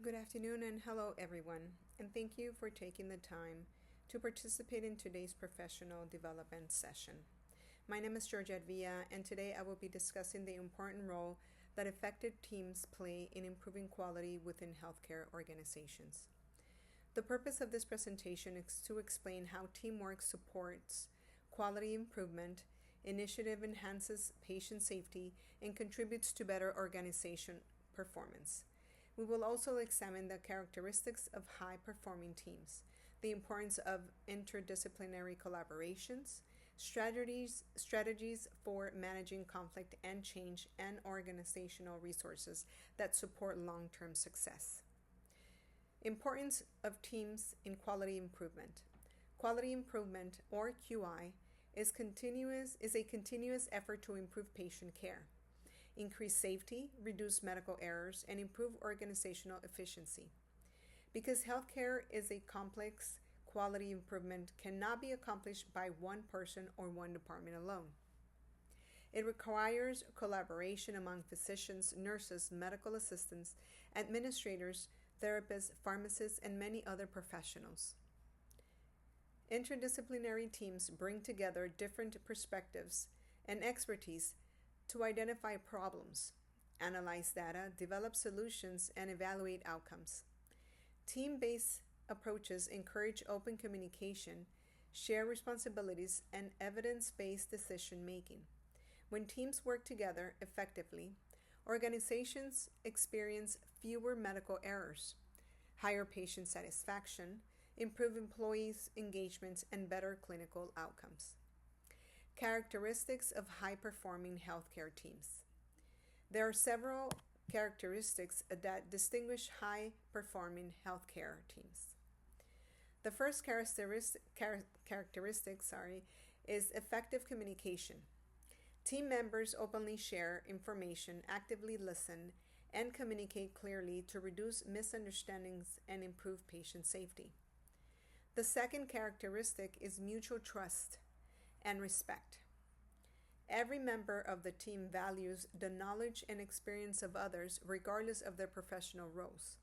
Good afternoon and hello everyone, and thank you for taking the time to participate in today's professional development session. My name is Georgette Villa, and today I will be discussing the important role that effective teams play in improving quality within healthcare organizations. The purpose of this presentation is to explain how teamwork supports quality improvement, initiative enhances patient safety, and contributes to better organization performance. We will also examine the characteristics of high-performing teams, the importance of interdisciplinary collaborations, strategies for managing conflict and change, and organizational resources that support long-term success. Importance of teams in quality improvement. Quality improvement, or QI, is a continuous effort to improve patient care, increase safety, reduce medical errors, and improve organizational efficiency. Because healthcare is a complex, quality improvement cannot be accomplished by one person or one department alone. It requires collaboration among physicians, nurses, medical assistants, administrators, therapists, pharmacists, and many other professionals. Interdisciplinary teams bring together different perspectives and expertise to identify problems, analyze data, develop solutions, and evaluate outcomes. Team-based approaches encourage open communication, share responsibilities, and evidence-based decision-making. When teams work together effectively, organizations experience fewer medical errors, higher patient satisfaction, improve employees' engagement, and better clinical outcomes. Characteristics of high-performing healthcare teams. There are several characteristics that distinguish high-performing healthcare teams. The first characteristic is effective communication. Team members openly share information, actively listen, and communicate clearly to reduce misunderstandings and improve patient safety. The second characteristic is mutual trust and respect. Every member of the team values the knowledge and experience of others regardless of their professional roles.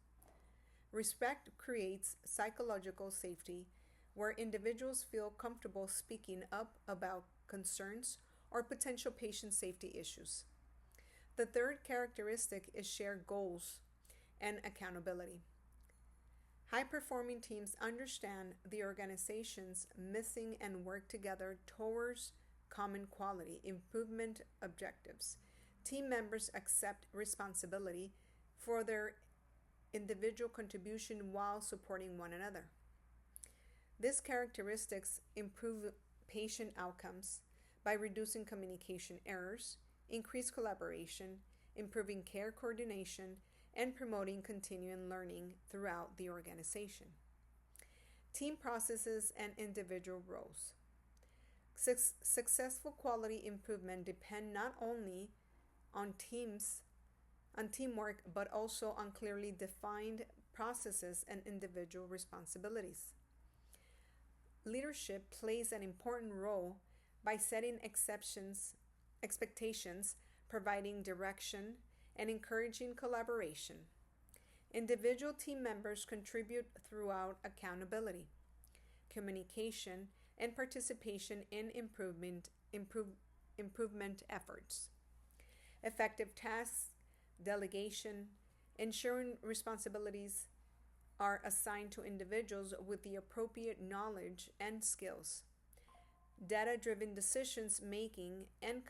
Respect creates psychological safety where individuals feel comfortable speaking up about concerns or potential patient safety issues. The third characteristic is shared goals and accountability. High-performing teams understand the organization's mission and work together towards common quality improvement objectives. Team members accept responsibility for their individual contribution while supporting one another. These characteristics improve patient outcomes by reducing communication errors, increase collaboration, improving care coordination, and promoting continuing learning throughout the organization. Team processes and individual roles. Successful quality improvement depend not only on teamwork, but also on clearly defined processes and individual responsibilities. Leadership plays an important role by setting expectations, providing direction, and encouraging collaboration. Individual team members contribute throughout accountability, communication, and participation in improvement efforts. Effective tasks, delegation, ensuring responsibilities are assigned to individuals with the appropriate knowledge and skills. Data-driven decisions making and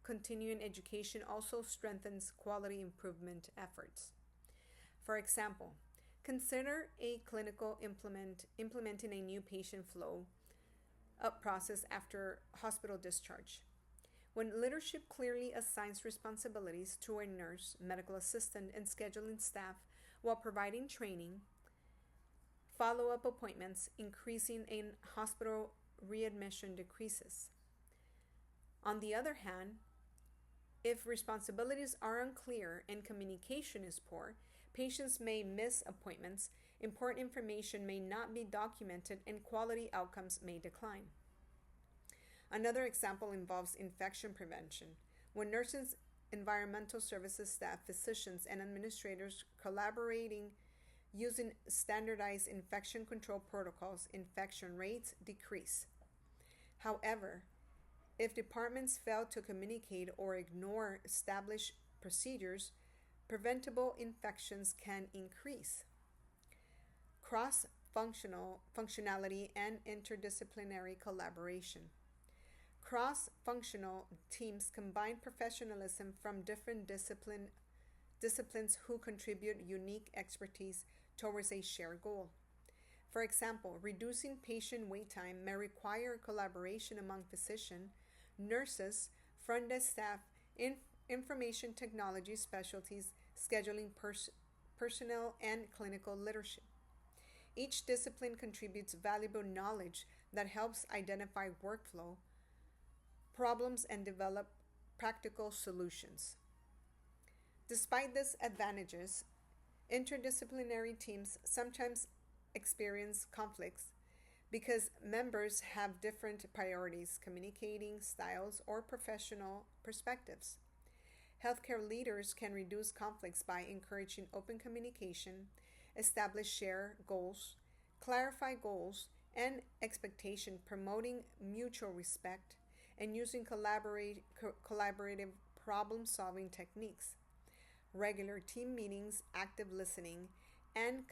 continuing education also strengthens quality improvement efforts. For example, consider a clinical implementing a new patient flow up process after hospital discharge. When leadership clearly assigns responsibilities to a nurse, medical assistant, and scheduling staff while providing training, follow-up appointments increasing in hospital readmission decreases. On the other hand, if responsibilities are unclear and communication is poor, patients may miss appointments, important information may not be documented, and quality outcomes may decline. Another example involves infection prevention. When nurses, environmental services staff, physicians, and administrators collaborating Using standardized infection control protocols, infection rates decrease. However, if departments fail to communicate or ignore established procedures, preventable infections can increase. Cross functionality and interdisciplinary collaboration. Cross functional teams combine professionalism from different disciplines who contribute unique expertise towards a shared goal. For example, reducing patient wait time may require collaboration among physicians, nurses, front desk staff, information technology specialties, scheduling personnel, and clinical leadership. Each discipline contributes valuable knowledge that helps identify workflow problems and develop practical solutions. Despite these advantages, interdisciplinary teams sometimes experience conflicts because members have different priorities, communicating styles, or professional perspectives. Healthcare leaders can reduce conflicts by encouraging open communication, establish shared goals, clarify goals and expectation, promoting mutual respect, and using collaborative problem solving techniques. Regular team meetings, active listening, and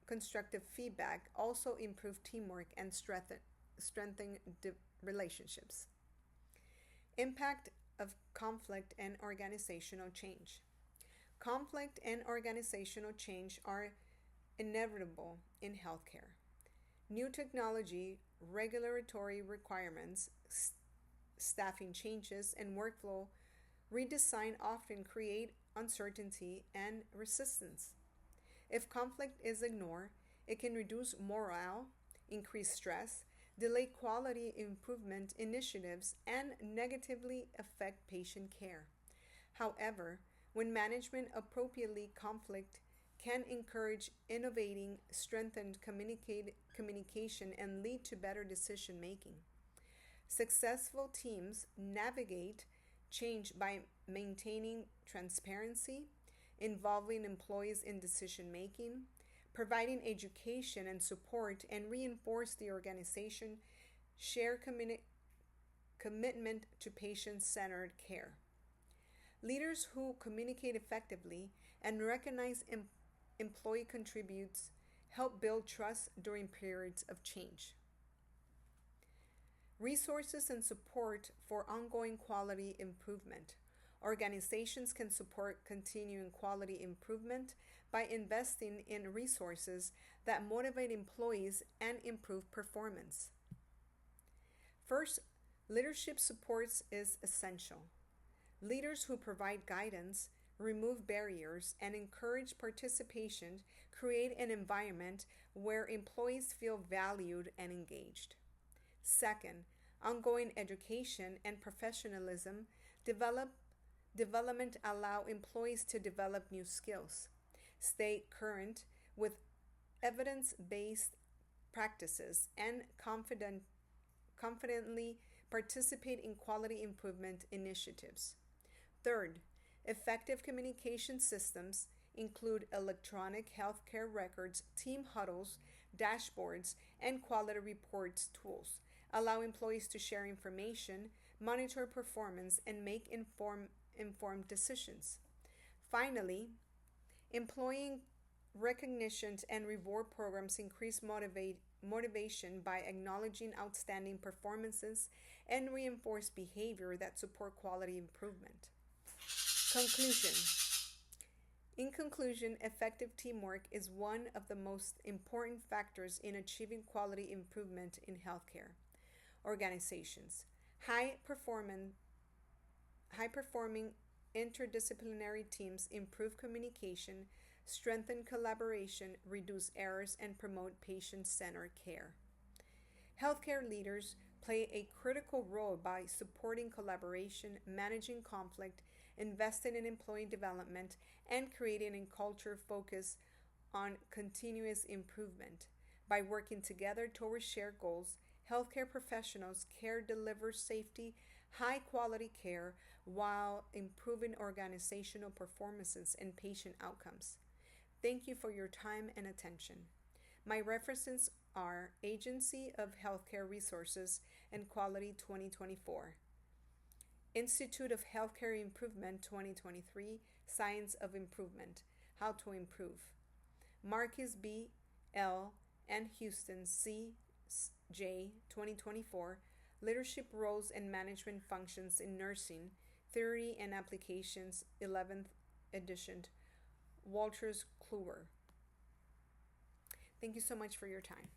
constructive feedback also improve teamwork and strengthen relationships. Impact of conflict and organizational change. Conflict and organizational change are inevitable in healthcare. New technology, regulatory requirements, staffing changes, and workflow redesign often create uncertainty and resistance. If conflict is ignored, it can reduce morale, increase stress, delay quality improvement initiatives, and negatively affect patient care. However, when management appropriately conflict can encourage innovating, strengthened communication, and lead to better decision making. Successful teams navigate change by maintaining transparency, involving employees in decision making, providing education and support, and reinforce the organization share commitment to patient-centered care. Leaders who communicate effectively and recognize employee contributes help build trust during periods of change. Resources and support for ongoing quality improvement. Organizations can support continuing quality improvement by investing in resources that motivate employees and improve performance. First, leadership supports is essential. Leaders who provide guidance, remove barriers, and encourage participation create an environment where employees feel valued and engaged. Second, ongoing education and professionalism development allow employees to develop new skills, stay current with evidence-based practices, and confidently participate in quality improvement initiatives. Third, effective communication systems include electronic healthcare records, team huddles, dashboards, and quality reports tools. Allow employees to share information, monitor performance, and make informed decisions. Finally, employee recognitions and reward programs increase motivation by acknowledging outstanding performances and reinforce behavior that support quality improvement. Conclusion. In conclusion, effective teamwork is one of the most important factors in achieving quality improvement in healthcare organizations. High performing interdisciplinary teams improve communication, strengthen collaboration, reduce errors, and promote patient-centered care. Healthcare leaders play a critical role by supporting collaboration, managing conflict, investing in employee development, and creating a culture focused on continuous improvement. By working together towards shared goals, healthcare professionals care deliver safety, high quality care while improving organizational performances and patient outcomes. Thank you for your time and attention. My references are Agency of Healthcare Resources and Quality 2024, Institute of Healthcare Improvement 2023, Science of Improvement, How to Improve, Marcus B. L. and Houston C. J. 2024, Leadership Roles and Management Functions in Nursing, Theory and Applications, 11th edition, Wolters Kluwer. Thank you so much for your time.